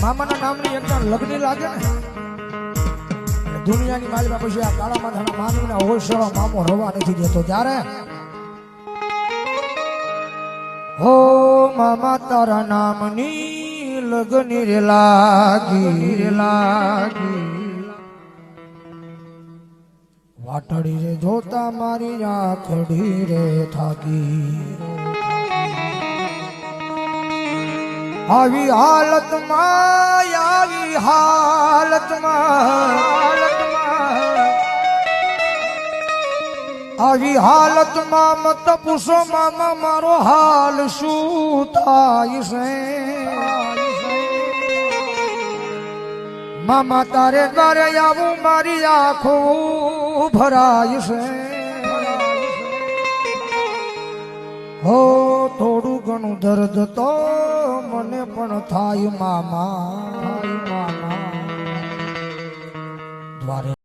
મામાના નામની એકદમ લગ્ન લાગે ને દુનિયાની માલિકા પછી આ કાળા માથાના માનવીને હોશળો મામો રવા નથી દેતો ત્યારે હો મામા તારા નામની લગ્ન રે લાગી વાટડી રે જોતા મારી આંખડી રે થાકી આવી હાલતમાં આવી હાલતમાં મત પૂછો મામા મારો હાલ શું થાય છે મામા તારે દ્વારે આવું મારી આંખો ભરાય છે હો થોડું ઘણું દર્દ તો મને પણ થાય મામા દ્વારે